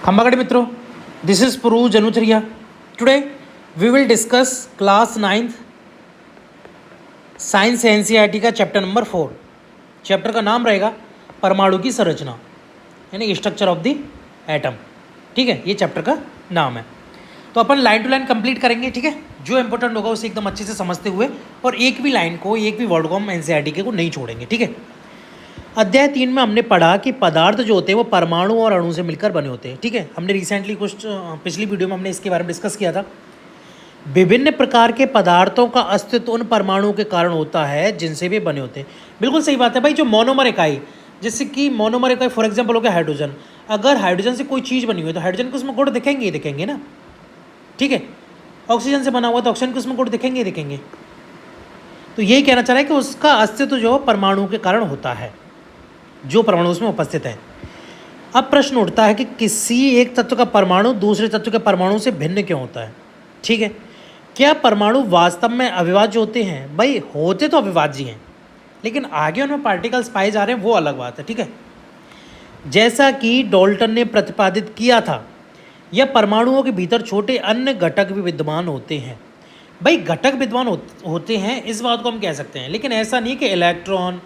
Hamagadi Mitro, this is Puru Januchariya. Today we will discuss class 9th science NCERT का chapter number 4। Chapter का नाम रहेगा परमाणु की संरचना यानी स्ट्रक्चर ऑफ द एटम। ठीक है, ये चैप्टर का नाम है। तो अपन लाइन टू लाइन कंप्लीट करेंगे। ठीक है, जो इंपॉर्टेंट होगा उसे एकदम अच्छे से समझते हुए, और एक भी लाइन को, एक भी वर्ड को हम एनसीईआरटी के को नहीं छोड़ेंगे। ठीक है, अध्याय 3 में हमने पढ़ा कि पदार्थ जो होते हैं वो परमाणु और अणु से मिलकर बने होते हैं। ठीक है, हमने रिसेंटली कुछ पिछली वीडियो में हमने इसके बारे में डिस्कस किया था। विभिन्न प्रकार के पदार्थों का अस्तित्व उन परमाणुओं के कारण होता है जिनसे वे बने होते हैं। बिल्कुल सही बात है भाई। जो मोनोमर इकाई, जैसे कि मोनोमर इकाई फॉर एग्जांपल हो गया हाइड्रोजन। अगर हाइड्रोजन से कोई चीज़ बनी हुई है तो हाइड्रोजन को उसमें गुण दिखेंगे ही दिखेंगे ना। ठीक है, ऑक्सीजन से बना हुआ तो ऑक्सीजन को उसमें गुण दिखेंगे ही दिखेंगे। तो यही कहना चाह रहा है कि उसका अस्तित्व जो परमाणु के कारण होता है, जो परमाणु उसमें उपस्थित है। अब प्रश्न उठता है कि किसी एक तत्व का परमाणु दूसरे तत्व के परमाणु से भिन्न क्यों होता है। ठीक है, क्या परमाणु वास्तव में अविभाज्य होते हैं? भाई होते तो अविभाज्य हैं, लेकिन आगे उनमें पार्टिकल्स पाए जा रहे हैं वो अलग बात है। ठीक है, जैसा कि डाल्टन ने प्रतिपादित किया था, यह परमाणुओं के भीतर छोटे अन्य घटक भी विद्यमान होते हैं। भाई घटक विद्यमान होते हैं, इस बात को हम कह सकते हैं, लेकिन ऐसा नहीं कि इलेक्ट्रॉन,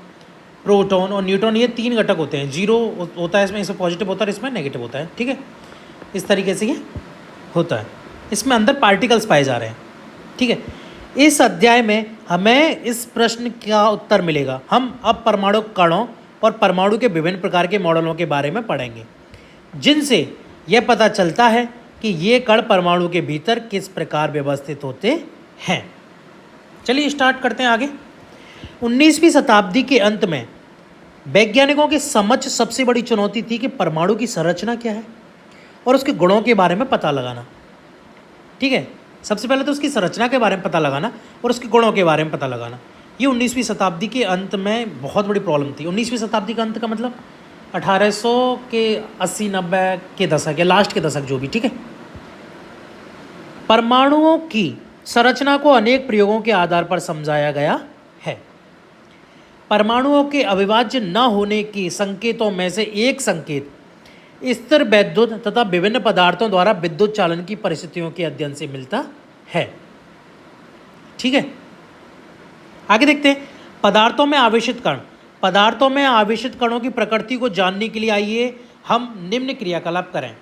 प्रोटॉन और न्यूट्रॉन ये 3 घटक होते हैं। जीरो होता है इसमें पॉजिटिव होता है, इसमें नेगेटिव होता है। ठीक है, इस तरीके से ये होता है। इसमें अंदर पार्टिकल्स पाए जा रहे हैं। ठीक है, इस अध्याय में हमें इस प्रश्न का उत्तर मिलेगा। हम अब परमाणु कणों और परमाणु के विभिन्न प्रकार के मॉडलों के बारे में पढ़ेंगे, जिनसे यह पता चलता है कि ये कण परमाणु के भीतर किस प्रकार व्यवस्थित होते हैं। चलिए स्टार्ट करते हैं आगे। 19वीं शताब्दी के अंत में वैज्ञानिकों के समक्ष सबसे बड़ी चुनौती थी कि परमाणु की संरचना क्या है और उसके गुणों के बारे में पता लगाना। ठीक है, सबसे पहले तो उसकी संरचना के बारे में पता लगाना और उसके गुणों के बारे में पता लगाना। ये 19वीं शताब्दी के अंत में बहुत बड़ी प्रॉब्लम थी। 19वीं शताब्दी का अंत का मतलब 1800 के 80-90 के दशक या लास्ट के दशक जो भी। ठीक है, परमाणुओं की संरचना को अनेक प्रयोगों के आधार पर समझाया गया है। परमाणुओं के अविभाज्य न होने के संकेतों में से एक संकेत स्थिर वैद्युत तथा विभिन्न पदार्थों द्वारा विद्युत चालन की परिस्थितियों के अध्ययन से मिलता है। ठीक है, आगे देखते हैं। पदार्थों में आवेशित कण। पदार्थों में आवेशित कणों की प्रकृति को जानने के लिए आइए हम निम्न क्रियाकलाप करें।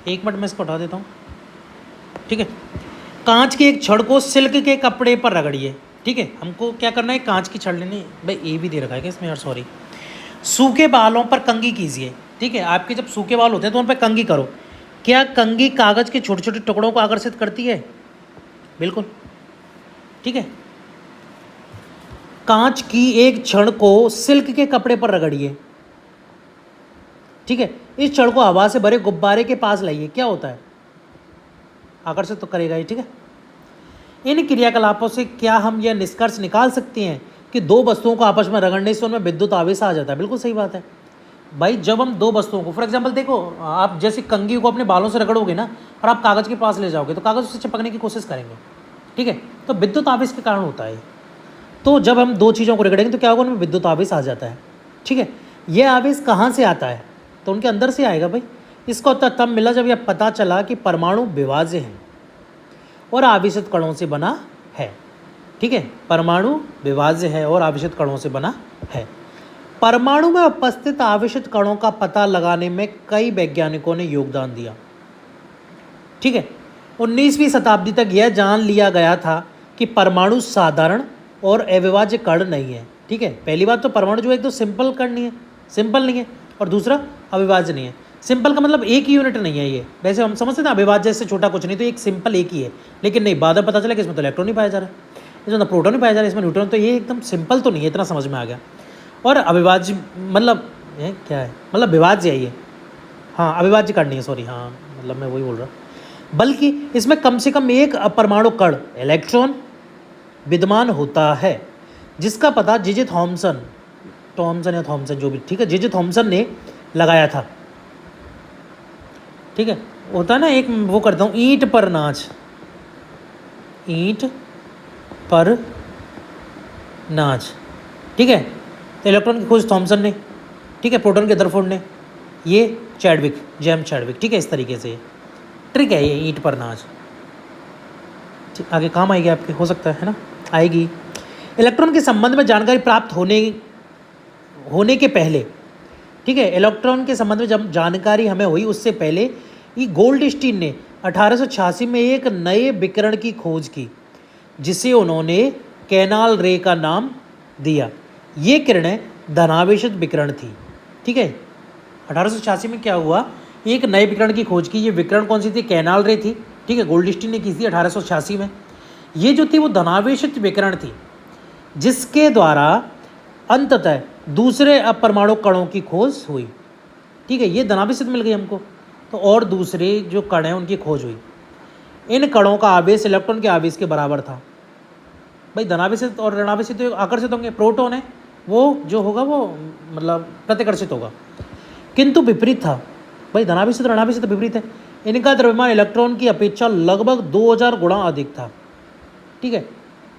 एक मिनट में इसको हटा देता हूं। ठीक है, कांच के एक छड़ को सिल्क के कपड़े पर रगड़िए। ठीक है, हमको क्या करना है, कांच की छड़ लेनी। भाई ए भी दे रखा है क्या इसमें यार, सॉरी। सूखे बालों पर कंघी कीजिए। ठीक है, आपके जब सूखे बाल होते हैं तो उन पर कंघी करो। क्या कंघी कागज के छोटे छोटे टुकड़ों को आकर्षित करती है? बिल्कुल। ठीक है, कांच की एक छड़ को सिल्क के कपड़े पर रगड़िए। ठीक है, इस छड़ को हवा से भरे गुब्बारे के पास लाइए। क्या होता है? आकर्षित तो करेगा ही। ठीक है, इन क्रियाकलापों से क्या हम यह निष्कर्ष निकाल सकते हैं कि दो वस्तुओं को आपस में रगड़ने से उनमें विद्युत आवेश आ जाता है? बिल्कुल सही बात है भाई। जब हम दो वस्तुओं को, फॉर एग्जांपल देखो, आप जैसे कंघी को अपने बालों से रगड़ोगे ना और आप कागज़ के पास ले जाओगे तो कागज़ उससे चिपकने की कोशिश करेंगे। ठीक है, तो विद्युत आवेश के कारण होता है। तो जब हम दो चीज़ों को रगड़ेंगे तो क्या होगा, उनमें विद्युत आवेश आ जाता है। ठीक है, यह आवेश कहाँ से आता है? तो उनके अंदर से आएगा भाई। इसका उत्तर तब मिला जब यह पता चला कि परमाणु विभाज्य है और आवेशित कणों से बना है। ठीक है, परमाणु विभाज्य है और आवेशित कणों से बना है। परमाणु में उपस्थित आवेशित कणों का पता लगाने में कई वैज्ञानिकों ने योगदान दिया। ठीक है, 19वीं शताब्दी तक यह जान लिया गया था कि परमाणु साधारण और अविभाज्य कण नहीं है। ठीक है, पहली बात तो परमाणु जो एक तो सिंपल कण नहीं है, सिंपल नहीं है, और दूसरा अविभाज्य नहीं है। सिंपल का मतलब एक ही यूनिट नहीं है। ये वैसे हम समझते थे अविभाज्य से छोटा कुछ नहीं, तो एक सिंपल एक ही है, लेकिन नहीं, बाद में पता चला कि इसमें तो इलेक्ट्रॉन नहीं पाया जा रहा है, इसमें तो प्रोटॉन नहीं पाया जा रहा है, इसमें न्यूट्रॉन। तो ये एकदम सिंपल तो नहीं है, इतना समझ में आ गया। और अविभाज्य मतलब ये क्या है, मतलब विभाज्य है ये। हाँ, अविभाज्य कण नहीं है, सॉरी। हाँ, मतलब मैं वही बोल रहा हूँ। बल्कि इसमें कम से कम एक अपरमाणु कण इलेक्ट्रॉन विद्यमान होता है, जिसका पता जे जे थॉमसन या थॉमसन जो भी, ठीक है, जे जे थॉमसन ने लगाया था। ठीक है, होता है ना एक, वो करता हूँ, ईंट पर नाच, ईंट पर नाच। ठीक है, तो इलेक्ट्रॉन की खोज थॉमसन ने, ठीक है, प्रोटॉन के रदरफोर्ड ने, ये चैडविक, जेम्स चैडविक, ठीक है। इस तरीके से ट्रिक है ये ईंट पर नाच, आगे काम आएगी आपके, हो सकता है ना, आएगी। इलेक्ट्रॉन के संबंध में जानकारी प्राप्त होने के पहले, ठीक है, इलेक्ट्रॉन के संबंध में जब जानकारी हमें हुई उससे पहले ये गोल्डस्टीन ने 1886 में एक नए विकिरण की खोज की जिसे उन्होंने कैनाल रे का नाम दिया। ये किरणें धनावेशित विकिरण थी, ठीक है। 1886 में क्या हुआ, एक नए विकिरण की खोज की। ये विकिरण कौन सी थी, कैनाल रे थी, ठीक है, गोल्डस्टीन ने की थी 1886 में। ये जो थी वो धनावेशित विकिरण थी जिसके द्वारा अंततः दूसरे अपरमाणु कणों की खोज हुई, ठीक है। ये धनावेशित मिल गई हमको, तो और दूसरे जो कण हैं उनकी खोज हुई। इन कणों का आवेश इलेक्ट्रॉन के आवेश के बराबर था। भाई धनावेशित और ऋणावेशित तो आकर्षित होंगे, प्रोटॉन है वो जो होगा वो मतलब प्रतिकर्षित होगा, किंतु विपरीत था। भाई धनावेशित ऋणावेशित तो विपरीत है। इनका द्रव्यमान इलेक्ट्रॉन की अपेक्षा लगभग 2000 गुणा अधिक था, ठीक है।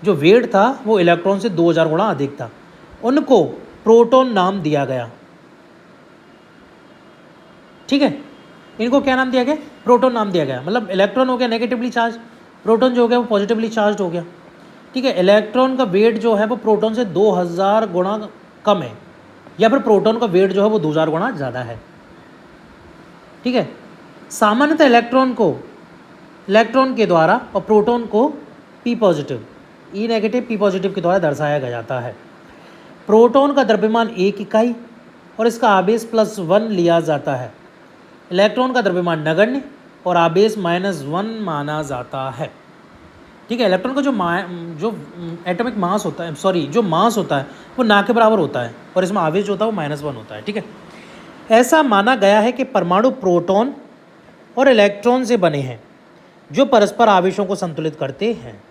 जो वेट था वो इलेक्ट्रॉन से 2000 गुणा अधिक था। उनको प्रोटॉन नाम दिया गया, ठीक है। इनको क्या नाम दिया गया, प्रोटॉन नाम दिया गया। मतलब इलेक्ट्रॉन हो गया नेगेटिवली चार्ज, प्रोटॉन जो हो गया वो पॉजिटिवली चार्ज हो गया, ठीक है। इलेक्ट्रॉन का वेट जो है वो प्रोटॉन से 2000 गुणा कम है, या फिर प्रोटॉन का वेट जो है वो 2000 गुणा ज़्यादा है, ठीक है। सामान्यतः इलेक्ट्रॉन के द्वारा और प्रोटॉन को पी पॉजिटिव, ई नेगेटिव, पी पॉजिटिव के द्वारा दर्शाया जाता है। प्रोटॉन का द्रव्यमान 1 इकाई और इसका आवेश +1 लिया जाता है। इलेक्ट्रॉन का द्रव्यमान नगण्य और आवेश -1 माना जाता है, ठीक है। इलेक्ट्रॉन का जो एटॉमिक मास होता है, सॉरी जो मास होता है वो ना के बराबर होता है और इसमें आवेश जो होता है वो -1 होता है, ठीक है। ऐसा माना गया है कि परमाणु प्रोटॉन और इलेक्ट्रॉन से बने हैं जो परस्पर आवेशों को संतुलित करते हैं,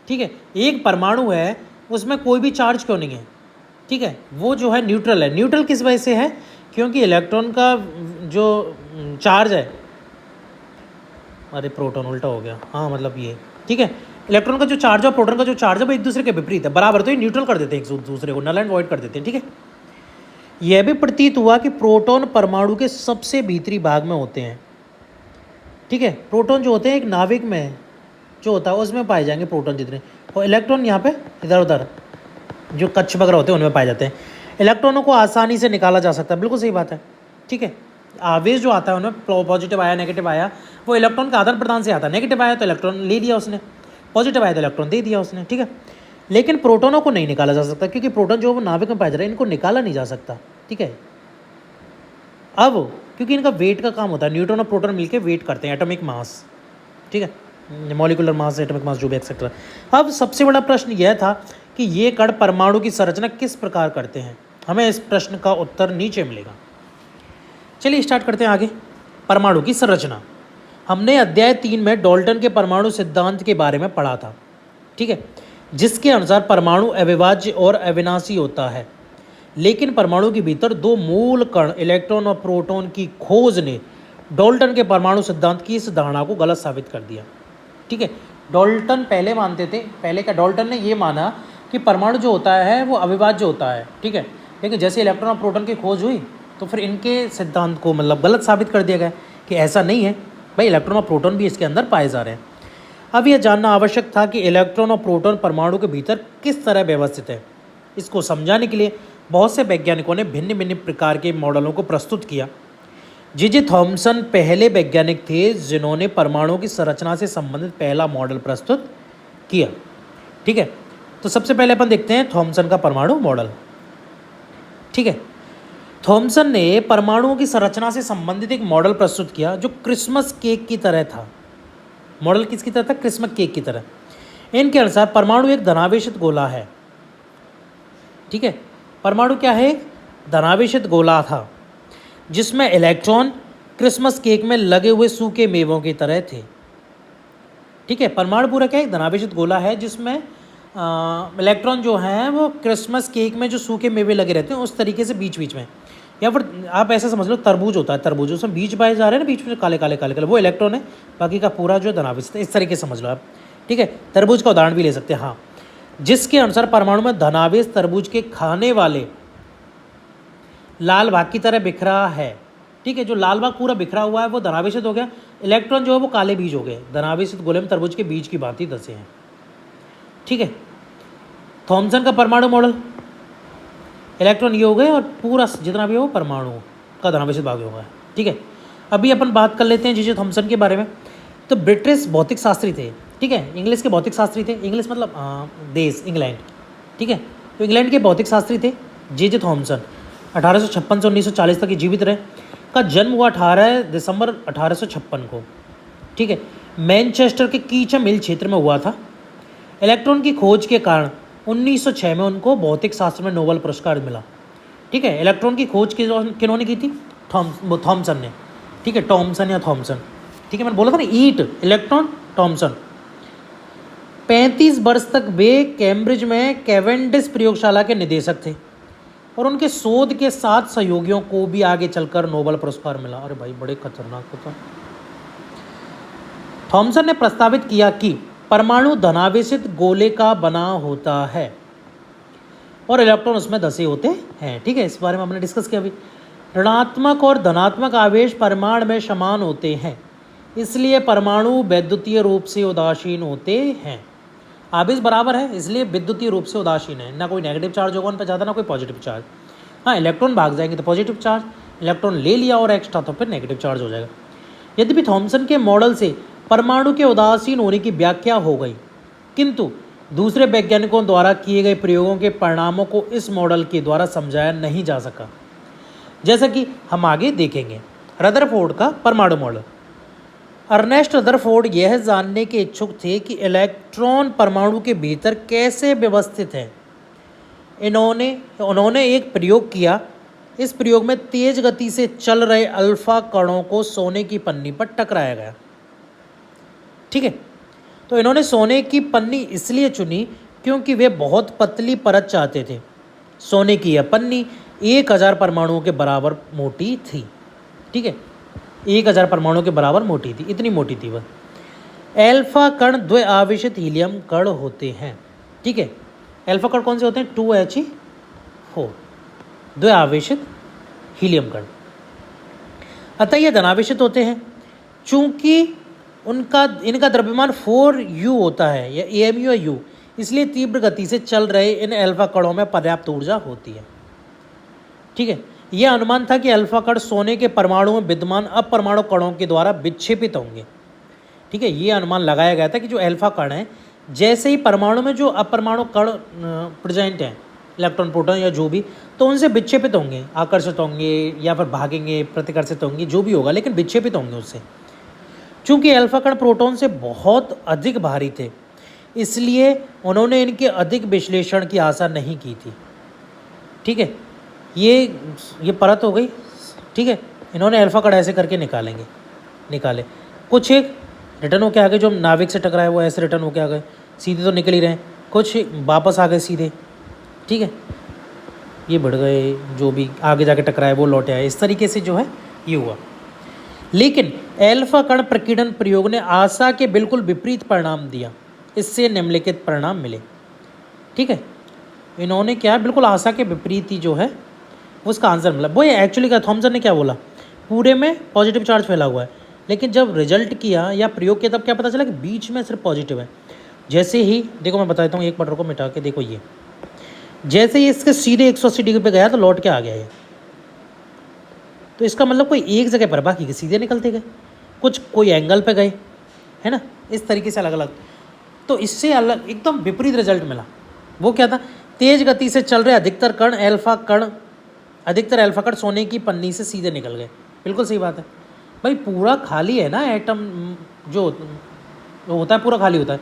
ठीक है। एक परमाणु है उसमें कोई भी चार्ज क्यों नहीं है, ठीक है, वो जो है न्यूट्रल है। न्यूट्रल किस वजह से है, क्योंकि इलेक्ट्रॉन का जो चार्ज है, अरे प्रोटॉन उल्टा हो गया, हाँ मतलब ये, ठीक है। इलेक्ट्रॉन का जो चार्ज है प्रोटॉन का जो चार्ज है वो एक दूसरे के विपरीत है, बराबर, तो ये न्यूट्रल कर देते हैं एक दूसरे को, नल एंड वॉइड कर देते हैं, ठीक है। यह भी प्रतीत हुआ कि प्रोटॉन परमाणु के सबसे भीतरी भाग में होते हैं, ठीक है। प्रोटॉन जो होते हैं एक नाभिक में जो होता है उसमें पाए जाएंगे प्रोटॉन जितने, और इलेक्ट्रॉन यहाँ पे इधर उधर जो कक्ष वगैरह होते हैं उनमें पाए जाते हैं। इलेक्ट्रॉनों को आसानी से निकाला जा सकता है, बिल्कुल सही बात है, ठीक है। आवेश जो आता है उनमें पॉजिटिव आया नेगेटिव आया वो इलेक्ट्रॉन का आदान प्रदान से आता है। नेगेटिव आया तो इलेक्ट्रॉन ले लिया उसने, पॉजिटिव आया तो इलेक्ट्रॉन दे दिया उसने, ठीक है। लेकिन प्रोटोनों को नहीं निकाला जा सकता क्योंकि प्रोटॉन जो वो नाभिक में पाया जा रहा है इनको निकाला नहीं जा सकता, ठीक है। अब क्योंकि इनका वेट का काम होता है, न्यूट्रॉन और प्रोटॉन मिलकर वेट करते हैं, एटॉमिक मास, ठीक है, मॉलिक्यूलर मास, एटॉमिक मास जो भी एक्सेट्रा। अब सबसे बड़ा प्रश्न यह था कि ये कण परमाणु की संरचना किस प्रकार करते हैं। हमें इस प्रश्न का उत्तर नीचे मिलेगा। चलिए स्टार्ट करते हैं आगे। परमाणु की संरचना, हमने अध्याय 3 में डाल्टन के परमाणु सिद्धांत के बारे में पढ़ा था, ठीक है, जिसके अनुसार परमाणु अविभाज्य और अविनाशी होता है। लेकिन परमाणु के भीतर 2 मूल कण इलेक्ट्रॉन और प्रोटॉन की खोज ने डाल्टन के परमाणु सिद्धांत की इस धारणा को गलत साबित कर दिया, ठीक है। डाल्टन पहले मानते थे, पहले का डाल्टन ने ये माना कि परमाणु जो होता है वो अविभाज्य होता है, ठीक है। लेकिन जैसे इलेक्ट्रॉन और प्रोटॉन की खोज हुई तो फिर इनके सिद्धांत को मतलब गलत साबित कर दिया गया कि ऐसा नहीं है, भाई इलेक्ट्रॉन और प्रोटॉन भी इसके अंदर पाए जा रहे हैं। अब यह जानना आवश्यक था कि इलेक्ट्रॉन और प्रोटॉन परमाणु के भीतर किस तरह व्यवस्थित है। इसको समझाने के लिए बहुत से वैज्ञानिकों ने भिन्न भिन्न प्रकार के मॉडलों को प्रस्तुत किया। जे थॉमसन पहले वैज्ञानिक थे जिन्होंने परमाणु की संरचना से संबंधित पहला मॉडल प्रस्तुत किया, ठीक है। तो सबसे पहले अपन देखते हैं थॉमसन का परमाणु मॉडल, ठीक है। थॉमसन ने परमाणुओं की संरचना से संबंधित एक मॉडल प्रस्तुत किया जो क्रिसमस केक की तरह था। मॉडल किसकी तरह था, क्रिसमस केक की तरह। इनके अनुसार परमाणु एक धनावेशित गोला है, ठीक है। परमाणु क्या है, एक धनावेशित गोला था जिसमें इलेक्ट्रॉन क्रिसमस केक में लगे हुए सूखे मेवों की तरह थे, ठीक है। परमाणु पूरा क्या है, धनावेशित गोला है जिसमें इलेक्ट्रॉन जो हैं वो क्रिसमस केक में जो सूखे मेवे लगे रहते हैं उस तरीके से बीच बीच में, या फिर आप ऐसा समझ लो तरबूज होता है, तरबूज उसमें बीज पाए जा रहे हैं ना, बीच में काले काले काले काले, वो इलेक्ट्रॉन है, बाकी का पूरा जो धनावेशित है, इस तरीके से समझ लो आप, ठीक है। तरबूज का उदाहरण भी ले सकते हैं, हाँ, जिसके अनुसार परमाणु में धनावेश तरबूज के खाने वाले लाल भाग की तरह बिखरा है। ठीक है, जो लाल भाग पूरा बिखरा हुआ है वो धनावेशित हो गया। इलेक्ट्रॉन जो है वो काले बीज हो गए, धनावेशित गोले में तरबूज के बीज की भांति धसे हैं। ठीक है, थॉमसन का परमाणु मॉडल, इलेक्ट्रॉन ये हो गए और पूरा जितना भी हो परमाणु का धनावेशित भाग होगा। ठीक है, अभी अपन बात कर लेते हैं जे थॉमसन के बारे में। तो ब्रिटिश भौतिक शास्त्री थे। ठीक है, इंग्लिश के भौतिक शास्त्री थे, इंग्लिश मतलब देश इंग्लैंड। ठीक है, तो इंग्लैंड के भौतिक शास्त्री थे जे थॉमसन। 1856 से 1940 तक ये जीवित रहे। का जन्म हुआ 18 दिसंबर 1856 को। ठीक है, मैनचेस्टर के कीचम हिल क्षेत्र में हुआ था। इलेक्ट्रॉन की खोज के कारण 1906 में उनको भौतिक शास्त्र में नोबेल पुरस्कार मिला। ठीक है, इलेक्ट्रॉन की खोज किन्होंने की थी? थॉमसन ने। ठीक है, टॉमसन या थॉमसन। ठीक है, मैंने बोला था ना ईट इलेक्ट्रॉन टॉमसन। 35 वर्ष तक वे कैम्ब्रिज में कैवेंडिश प्रयोगशाला के निदेशक थे और उनके शोध के 7 सहयोगियों को भी आगे चलकर नोबेल पुरस्कार मिला। अरे भाई बड़े खतरनाक होता। थॉमसन ने प्रस्तावित किया कि परमाणु धनावेशित गोले का बना होता है और इलेक्ट्रॉन उसमें धसे होते हैं। ठीक है, इस बारे में हमने डिस्कस किया अभी। ऋणात्मक और धनात्मक आवेश परमाणु में समान होते हैं, इसलिए परमाणु वैद्युतीय रूप से उदासीन होते हैं। आवेश बराबर है इसलिए विद्युतीय रूप से उदासीन है, ना कोई नेगेटिव चार्ज होगा उन पर ज़्यादा, ना कोई पॉजिटिव चार्ज। हाँ, इलेक्ट्रॉन भाग जाएंगे तो पॉजिटिव चार्ज, इलेक्ट्रॉन ले लिया और एक्स्ट्रा तो फिर नेगेटिव चार्ज हो जाएगा। यद्यपि थॉमसन के मॉडल से परमाणु के उदासीन होने की व्याख्या हो गई, किंतु दूसरे वैज्ञानिकों द्वारा किए गए प्रयोगों के परिणामों को इस मॉडल के द्वारा समझाया नहीं जा सका, जैसा कि हम आगे देखेंगे। रदरफोर्ड का परमाणु मॉडल। अर्नेस्ट रदरफोर्ड यह जानने के इच्छुक थे कि इलेक्ट्रॉन परमाणु के भीतर कैसे व्यवस्थित हैं। उन्होंने एक प्रयोग किया। इस प्रयोग में तेज गति से चल रहे अल्फा कणों को सोने की पन्नी पर टकराया गया। ठीक है, तो इन्होंने सोने की पन्नी इसलिए चुनी क्योंकि वे बहुत पतली परत चाहते थे। सोने की यह पन्नी 1000 परमाणुओं के बराबर मोटी थी। ठीक है, 1000 परमाणुओं के बराबर मोटी थी, इतनी मोटी थी वह। एल्फा कण द्विआवेशित हीलियम कण होते हैं। ठीक है, एल्फा कण कौन से होते हैं? 2He4 द्विआवेशित हीलियम कण। अतः ये धनावेशित होते हैं। चूंकि इनका द्रव्यमान 4U होता है या AMU या U, इसलिए तीव्र गति से चल रहे इन एल्फा कणों में पर्याप्त ऊर्जा होती है। ठीक है, यह अनुमान था कि अल्फा कण सोने के परमाणु में विद्यमान अपरमाणु कणों के द्वारा विक्षेपित होंगे। ठीक है, यह अनुमान लगाया गया था कि जो अल्फा कण है, जैसे ही परमाणु में जो अपरमाणु कण प्रेजेंट हैं, इलेक्ट्रॉन प्रोटॉन या जो भी, तो उनसे विक्षेपित होंगे, आकर्षित होंगे या फिर भागेंगे, प्रतिकर्षित होंगे, जो भी होगा, लेकिन विक्षेपित होंगे उससे। चूँकि अल्फा कण प्रोटॉन से बहुत अधिक भारी थे, इसलिए उन्होंने इनके अधिक विश्लेषण की आशा नहीं की थी। ठीक है, ये परत हो गई। ठीक है, इन्होंने अल्फा कण ऐसे करके निकाले। कुछ एक रिटर्न होके आ गए, जो नाविक से टकराए वो ऐसे रिटर्न होके आ गए, सीधे तो निकल ही रहे हैं, कुछ वापस आ गए सीधे। ठीक है, ये बढ़ गए, जो भी आगे जाके टकराए वो लौटे आए। इस तरीके से जो है ये हुआ। लेकिन अल्फा कण प्रकीर्णन प्रयोग ने आशा के बिल्कुल विपरीत परिणाम दिया। इससे निम्नलिखित परिणाम मिले। ठीक है, इन्होंने क्या, बिल्कुल आशा के विपरीत ही जो है उसका आंसर मिला। वो एक्चुअली क्या थॉमसन ने क्या बोला, पूरे में पॉजिटिव चार्ज फैला हुआ है, लेकिन जब रिजल्ट किया या प्रयोग किया तब क्या पता चला कि बीच में सिर्फ पॉजिटिव है। जैसे ही देखो मैं बताता हूँ, एक बटर को मिटा के देखो, ये जैसे ही इसके सीधे 180 डिग्री पे गया तो लौट के आ गया ये। तो इसका मतलब कोई एक जगह पर, बाकी के सीधे निकलते गए, कुछ कोई एंगल पे गए, है ना, इस तरीके से अलग अलग। तो इससे अलग एकदम विपरीत रिजल्ट मिला। वो क्या था, तेज गति से चल रहे अधिकतर अल्फा कण सोने की पन्नी से सीधे निकल गए। बिल्कुल सही बात है भाई, पूरा खाली है ना एटम, जो होता है पूरा खाली होता है।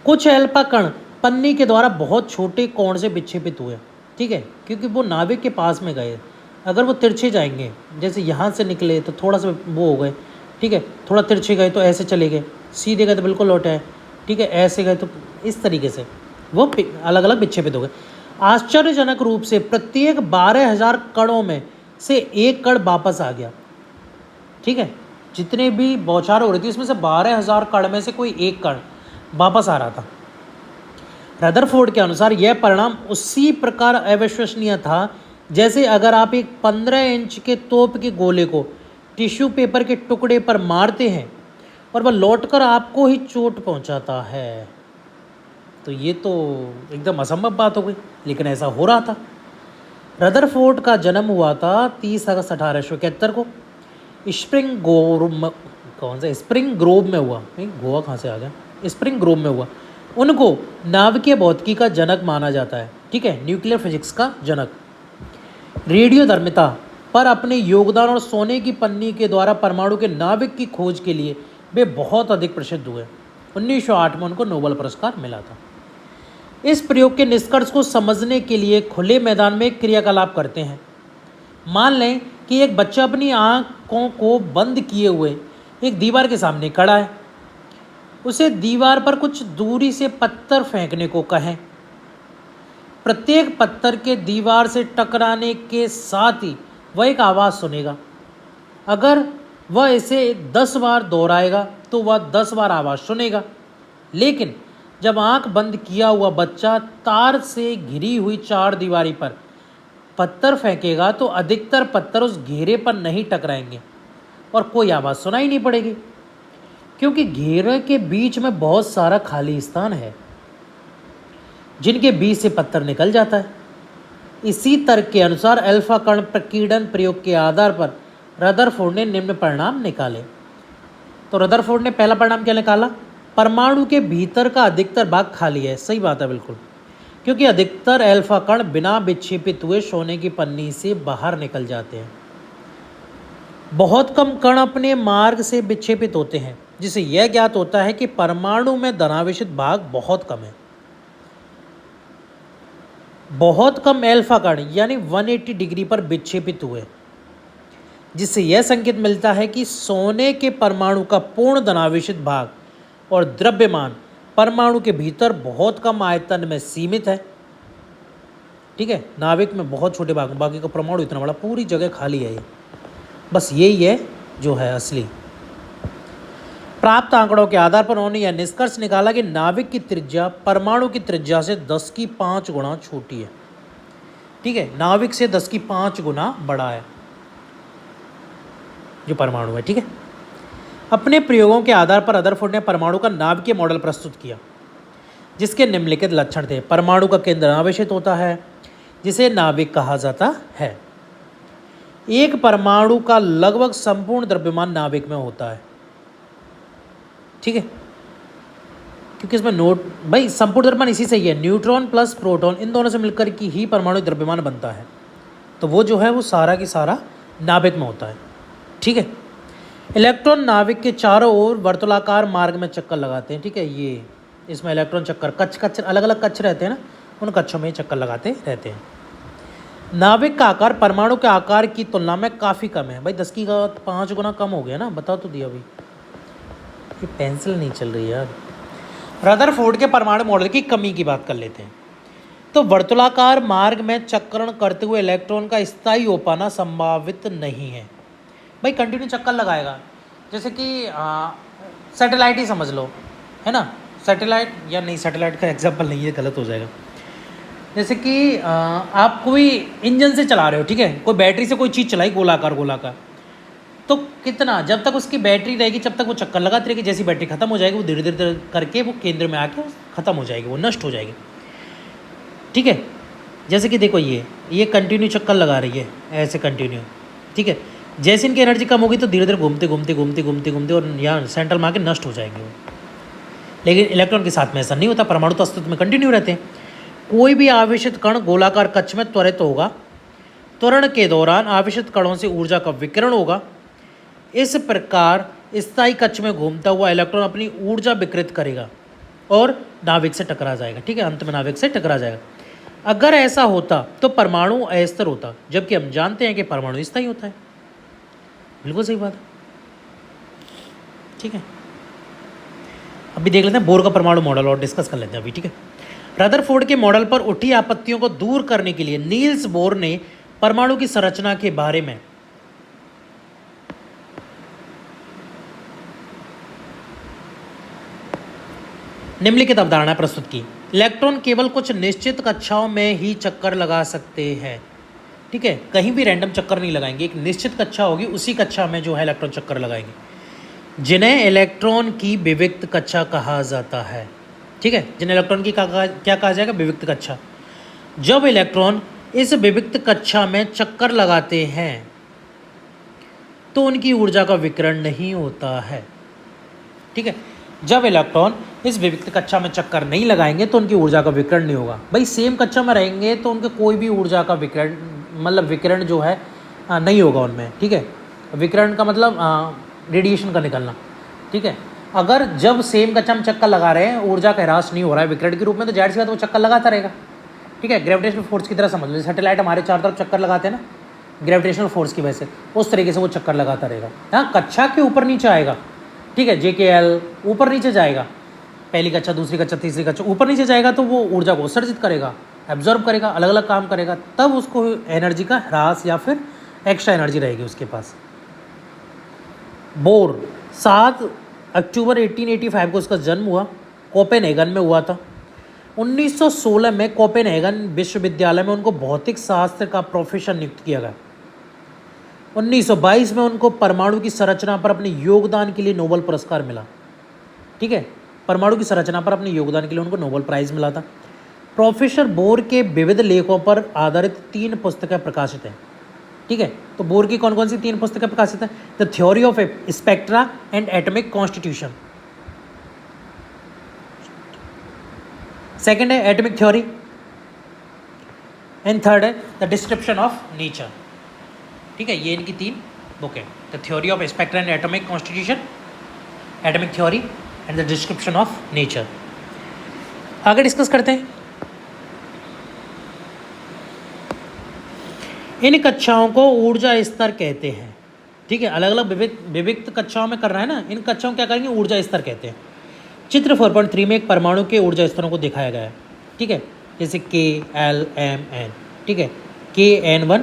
कुछ अल्फा कण पन्नी के द्वारा बहुत छोटे कोण से विक्षेपित हुए। ठीक है, क्योंकि वो नाभिक के पास में गए। अगर वो तिरछे जाएंगे, जैसे यहाँ से निकले तो थोड़ा सा वो हो गए, ठीक है, थोड़ा तिरछे गए तो ऐसे चले गए, सीधे गए तो बिल्कुल लौटे आए, ठीक है, ऐसे गए तो इस तरीके से वो अलग अलग विक्षेपित हो गए। आश्चर्यजनक रूप से प्रत्येक 12,000 कणों में से एक कण वापस आ गया। ठीक है, जितने भी बौछार हो रही थी उसमें से 12,000 कण में से कोई एक कण वापस आ रहा था। रदरफोर्ड के अनुसार यह परिणाम उसी प्रकार अविश्वसनीय था जैसे अगर आप एक 15 इंच के तोप के गोले को टिश्यू पेपर के टुकड़े पर मारते हैं और वह लौटकर आपको ही चोट पहुंचाता है। तो ये तो एकदम असंभव बात हो गई, लेकिन ऐसा हो रहा था। रदरफोर्ड का जन्म हुआ था 30 अगस्त 1871 को स्प्रिंग ग्रोव में हुआ। नहीं, गोवा कहाँ से आ गया, स्प्रिंग ग्रोव में हुआ। उनको नाभिकीय भौतिकी का जनक माना जाता है, ठीक है, न्यूक्लियर फिजिक्स का जनक। रेडियोधर्मिता पर अपने योगदान और सोने की पन्नी के द्वारा परमाणु के नाभिक की खोज के लिए वे बहुत अधिक प्रसिद्ध हुए। 1908 में उनको नोबेल पुरस्कार मिला था। इस प्रयोग के निष्कर्ष को समझने के लिए खुले मैदान में एक क्रियाकलाप करते हैं। मान लें कि एक बच्चा अपनी आँखों को बंद किए हुए एक दीवार के सामने खड़ा है। उसे दीवार पर कुछ दूरी से पत्थर फेंकने को कहें। प्रत्येक पत्थर के दीवार से टकराने के साथ ही वह एक आवाज़ सुनेगा। अगर वह इसे 10 बार दोहराएगा तो वह 10 बार आवाज़ सुनेगा। लेकिन जब आंख बंद किया हुआ बच्चा तार से घिरी हुई चार दीवारी पर पत्थर फेंकेगा तो अधिकतर पत्थर उस घेरे पर नहीं टकराएंगे और कोई आवाज़ सुनाई नहीं पड़ेगी, क्योंकि घेरे के बीच में बहुत सारा खाली स्थान है जिनके बीच से पत्थर निकल जाता है। इसी तर्क के अनुसार अल्फा कण प्रकीर्णन प्रयोग के आधार पर रदरफोर्ड ने निम्न परिणाम निकाले। तो रदरफोर्ड ने पहला परिणाम क्या निकाला? परमाणु के भीतर का अधिकतर भाग खाली है। सही बात है, बिल्कुल, क्योंकि अधिकतर अल्फा कण बिना विक्षेपित हुए सोने की पन्नी से बाहर निकल जाते हैं। बहुत कम कण अपने मार्ग से विक्षेपित होते हैं, जिससे यह ज्ञात होता है कि परमाणु में धनावेशित भाग बहुत कम है। बहुत कम अल्फा कण यानी 180 डिग्री पर विक्षेपित हुए, जिससे यह संकेत मिलता है कि सोने के परमाणु का पूर्ण धनावेशित भाग और द्रव्यमान परमाणु के भीतर बहुत कम आयतन में सीमित है। ठीक है, नाभिक में बहुत छोटे भाग, बाकी का परमाणु इतना बड़ा, पूरी जगह खाली है। ये बस यही है जो है असली। प्राप्त आंकड़ों के आधार पर उन्होंने यह निष्कर्ष निकाला कि नाभिक की त्रिज्या परमाणु की त्रिज्या से 10 की 5 गुना छोटी है। ठीक है, नाभिक से 10 की 5 गुना बड़ा है जो परमाणु है। ठीक है, अपने प्रयोगों के आधार पर रदरफोर्ड ने परमाणु का नाभिकीय मॉडल प्रस्तुत किया, जिसके निम्नलिखित लक्षण थे। परमाणु का केंद्र आवेशित होता है, जिसे नाभिक कहा जाता है। एक परमाणु का लगभग संपूर्ण द्रव्यमान नाभिक में होता है। ठीक है, क्योंकि इसमें नोट भाई संपूर्ण द्रव्यमान इसी से ही है, न्यूट्रॉन प्लस प्रोटॉन, इन दोनों से मिलकर की ही परमाणु द्रव्यमान बनता है। तो वो जो है वो सारा की सारा नाभिक में होता है। ठीक है, इलेक्ट्रॉन नाभिक के चारों ओर वर्तुलाकार मार्ग में चक्कर लगाते हैं। ठीक है, ये इसमें इलेक्ट्रॉन चक्कर कच्छ अलग अलग कच्छ रहते हैं ना, उन कच्छों में चक्कर लगाते रहते हैं। नाभिक का आकार परमाणु के आकार की तुलना में काफ़ी कम है। भाई 10 की 5 गुना कम हो गया ना, बता तो दिया। भाई ये पेंसिल नहीं चल रही यार। रदरफोर्ड के परमाणु मॉडल की कमी की बात कर लेते हैं। तो वर्तुलाकार मार्ग में चक्रण करते हुए इलेक्ट्रॉन का स्थायी हो पाना संभावित नहीं है। भाई कंटिन्यू चक्कर लगाएगा, जैसे कि सैटेलाइट ही समझ लो, है ना। सैटेलाइट या नहीं, सैटेलाइट का एग्जाम्पल नहीं है, गलत हो जाएगा। जैसे कि आप कोई इंजन से चला रहे हो, ठीक है, कोई बैटरी से कोई चीज़ चलाई गोलाकार, तो कितना, जब तक उसकी बैटरी रहेगी जब तक वो चक्कर लगाती रहेगी। जैसी बैटरी खत्म हो जाएगी वो धीरे धीरे करके वो केंद्र में आके ख़त्म हो जाएगी, वो नष्ट हो जाएगी। ठीक है, जैसे कि देखो ये कंटिन्यू चक्कर लगा रही है, ऐसे कंटिन्यू। ठीक है, जैसे इनकी एनर्जी कम होगी तो धीरे धीरे घूमते और यहाँ सेंट्रल में आके नष्ट हो जाएंगे वो। लेकिन इलेक्ट्रॉन के साथ में ऐसा नहीं होता, परमाणु तो अस्तित्व में कंटिन्यू रहते हैं। कोई भी आवेशित कण गोलाकार कक्ष में त्वरित होगा। त्वरण के दौरान आवेशित कणों से ऊर्जा का विकिरण होगा। इस प्रकार स्थायी कक्ष में घूमता हुआ इलेक्ट्रॉन अपनी ऊर्जा विकृत करेगा और नाभिक से टकरा जाएगा। ठीक है, अंत में नाभिक से टकरा जाएगा। अगर ऐसा होता तो परमाणु अस्थिर होता, जबकि हम जानते हैं कि परमाणु स्थायी होता है। बिल्कुल सही बात है। ठीक है, अभी देख लेते हैं बोर का परमाणु मॉडल और डिस्कस कर लेते हैं अभी। ठीक है, रदरफोर्ड के मॉडल पर उठी आपत्तियों को दूर करने के लिए नील्स बोर ने परमाणु की संरचना के बारे में निम्नलिखित अवधारणा प्रस्तुत की। इलेक्ट्रॉन केवल कुछ निश्चित कक्षाओं में ही चक्कर लगा सकते हैं। ठीक है, कहीं भी रैंडम चक्कर नहीं लगाएंगे, एक निश्चित कक्षा होगी, उसी कक्षा में जो है इलेक्ट्रॉन चक्कर लगाएंगे, जिन्हें इलेक्ट्रॉन की विविक्त कक्षा कहा जाता है। ठीक है, जिन्हें इलेक्ट्रॉन की क्या कहा जाएगा, विविक्त कक्षा। जब इलेक्ट्रॉन इस विविक्त कक्षा में चक्कर लगाते हैं तो उनकी ऊर्जा का विकिरण नहीं होता है। ठीक है, जब इलेक्ट्रॉन इस विविक्त कक्षा में चक्कर नहीं लगाएंगे तो उनकी ऊर्जा का विकिरण नहीं होगा। भाई सेम कक्षा में रहेंगे तो उनके कोई भी ऊर्जा का विकिरण, मतलब विकिरण जो है नहीं होगा उनमें। ठीक है, विकिरण का मतलब रेडिएशन का निकलना। ठीक है, अगर जब सेम कक्षा में चक्कर लगा रहे हैं, ऊर्जा का ह्रास नहीं हो रहा है विकिरण के रूप में, तो जाहिर सी बात वो चक्कर लगाता रहेगा। ठीक है, ग्रेविटेशनल फोर्स की तरह समझ लो, सैटेलाइट हमारे चारों तरफ चक्कर लगाते हैं ना ग्रेविटेशनल फोर्स की वजह से, उस तरीके से वो चक्कर लगाता रहेगा। हाँ, कक्षा के ऊपर नीचे आएगा। ठीक है, JKL ऊपर नीचे जाएगा, पहली कक्षा, दूसरी कक्षा, तीसरी कक्षा, ऊपर नीचे जाएगा तो वो ऊर्जा को उत्सर्जित करेगा, एब्जॉर्ब करेगा, अलग अलग काम करेगा, तब उसको एनर्जी का ह्रास या फिर एक्स्ट्रा एनर्जी रहेगी उसके पास। बोर 7 अक्टूबर 1885 को उसका जन्म हुआ, कोपेनहेगन में हुआ था। 1916 में कोपेनहेगन विश्वविद्यालय में उनको भौतिक शास्त्र का प्रोफेसर नियुक्त किया गया। 1922 में उनको परमाणु की संरचना पर अपने योगदान के लिए नोबेल पुरस्कार मिला। ठीक है, परमाणु की संरचना पर अपने योगदान के लिए उनको नोबेल प्राइज़ मिला था। प्रोफेसर बोर के विविध लेखों पर आधारित 3 पुस्तकें प्रकाशित हैं। ठीक है, तो बोर की कौन कौन सी 3 पुस्तकें प्रकाशित हैं? The theory of spectra and atomic constitution, second है एटॉमिक थ्योरी, एंड थर्ड है द डिस्क्रिप्शन ऑफ नेचर। ठीक है, ये इनकी 3 बुक है, the theory of spectra and atomic constitution, atomic theory and the description of nature. आगे discuss करते हैं। इन कक्षाओं को ऊर्जा स्तर कहते हैं। ठीक है, अलग अलग विविक्त कक्षाओं में कर रहा है ना, इन कक्षाओं क्या करेंगे, ऊर्जा स्तर कहते हैं। चित्र 4.3 में एक परमाणु के ऊर्जा स्तरों को दिखाया गया है। ठीक है, जैसे K, L, M, N। ठीक है, KN1,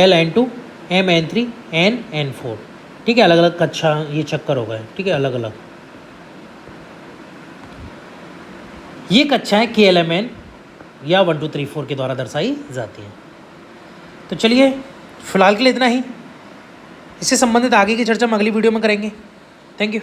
LN2, MN3, NN4। ठीक है, अलग अलग कक्षा ये चक्कर हो गए। ठीक है, अलग अलग ये कक्षाएं KLMN या 1 2 3 4 के द्वारा दर्शाई जाती हैं। तो चलिए फिलहाल के लिए इतना ही, इससे संबंधित आगे की चर्चा हम अगली वीडियो में करेंगे। Thank you.